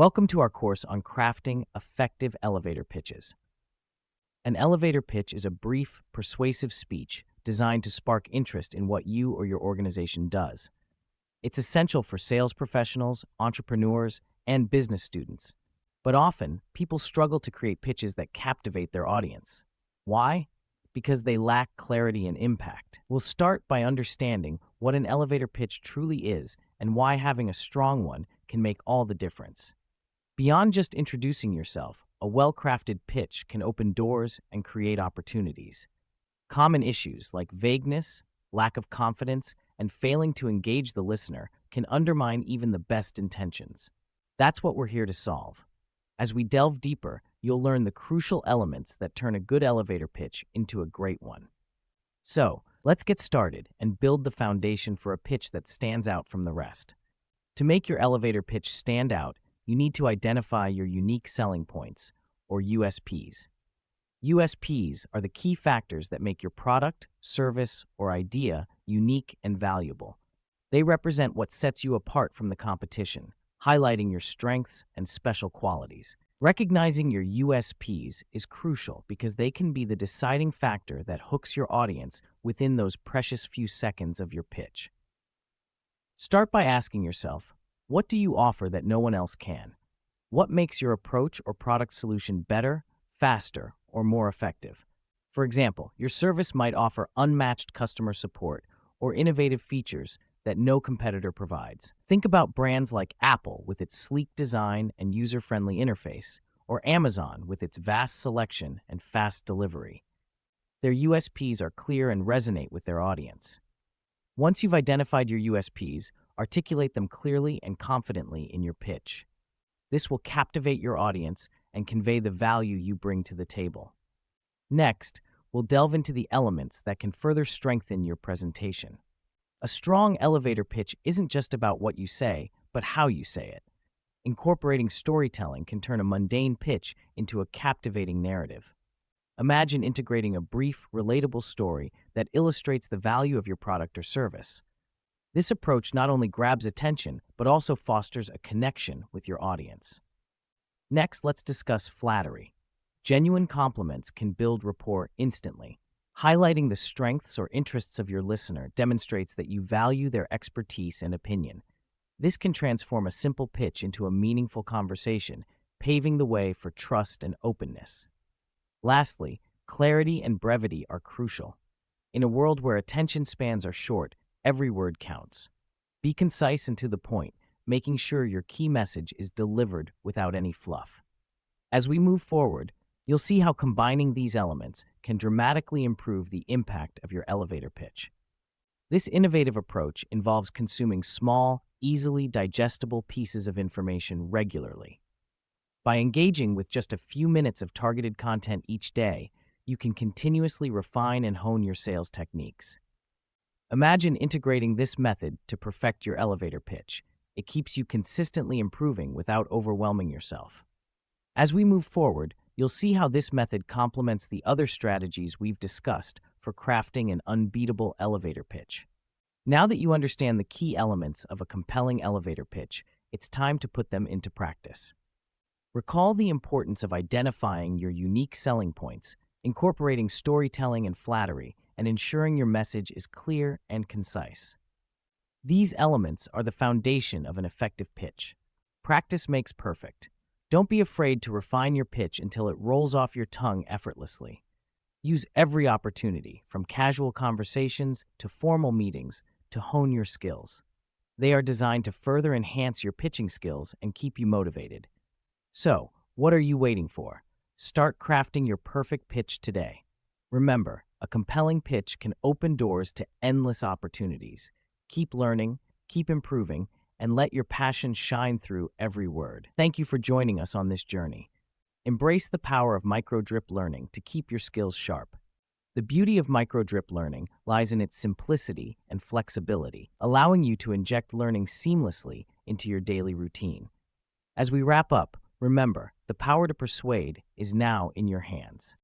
Welcome to our course on crafting effective elevator pitches. An elevator pitch is a brief, persuasive speech designed to spark interest in what you or your organization does. It's essential for sales professionals, entrepreneurs, and business students. But often, people struggle to create pitches that captivate their audience. Why? Because they lack clarity and impact. We'll start by understanding what an elevator pitch truly is and why having a strong one can make all the difference. Beyond just introducing yourself, a well-crafted pitch can open doors and create opportunities. Common issues like vagueness, lack of confidence, and failing to engage the listener can undermine even the best intentions. That's what we're here to solve. As we delve deeper, you'll learn the crucial elements that turn a good elevator pitch into a great one. So, let's get started and build the foundation for a pitch that stands out from the rest. To make your elevator pitch stand out, you need to identify your unique selling points, or USPs. USPs are the key factors that make your product, service, or idea unique and valuable. They represent what sets you apart from the competition, highlighting your strengths and special qualities. Recognizing your USPs is crucial because they can be the deciding factor that hooks your audience within those precious few seconds of your pitch. Start by asking yourself, what do you offer that no one else can? What makes your approach or product solution better, faster, or more effective? For example, your service might offer unmatched customer support or innovative features that no competitor provides. Think about brands like Apple with its sleek design and user-friendly interface, or Amazon with its vast selection and fast delivery. Their USPs are clear and resonate with their audience. Once you've identified your USPs, articulate them clearly and confidently in your pitch. This will captivate your audience and convey the value you bring to the table. Next, we'll delve into the elements that can further strengthen your presentation. A strong elevator pitch isn't just about what you say, but how you say it. Incorporating storytelling can turn a mundane pitch into a captivating narrative. Imagine integrating a brief, relatable story that illustrates the value of your product or service. This approach not only grabs attention, but also fosters a connection with your audience. Next, let's discuss flattery. Genuine compliments can build rapport instantly. Highlighting the strengths or interests of your listener demonstrates that you value their expertise and opinion. This can transform a simple pitch into a meaningful conversation, paving the way for trust and openness. Lastly, clarity and brevity are crucial. In a world where attention spans are short, every word counts. Be concise and to the point, making sure your key message is delivered without any fluff. As we move forward, you'll see how combining these elements can dramatically improve the impact of your elevator pitch. This innovative approach involves consuming small, easily digestible pieces of information regularly. By engaging with just a few minutes of targeted content each day, you can continuously refine and hone your sales techniques. Imagine integrating this method to perfect your elevator pitch. It keeps you consistently improving without overwhelming yourself. As we move forward, you'll see how this method complements the other strategies we've discussed for crafting an unbeatable elevator pitch. Now that you understand the key elements of a compelling elevator pitch, it's time to put them into practice. Recall the importance of identifying your unique selling points, incorporating storytelling and flattery, and ensuring your message is clear and concise. These elements are the foundation of an effective pitch. Practice makes perfect. Don't be afraid to refine your pitch until it rolls off your tongue effortlessly. Use every opportunity, from casual conversations to formal meetings, to hone your skills. They are designed to further enhance your pitching skills and keep you motivated. So, what are you waiting for? Start crafting your perfect pitch today. Remember, a compelling pitch can open doors to endless opportunities. Keep learning, keep improving, and let your passion shine through every word. Thank you for joining us on this journey. Embrace the power of micro-drip learning to keep your skills sharp. The beauty of micro-drip learning lies in its simplicity and flexibility, allowing you to inject learning seamlessly into your daily routine. As we wrap up, remember, the power to persuade is now in your hands.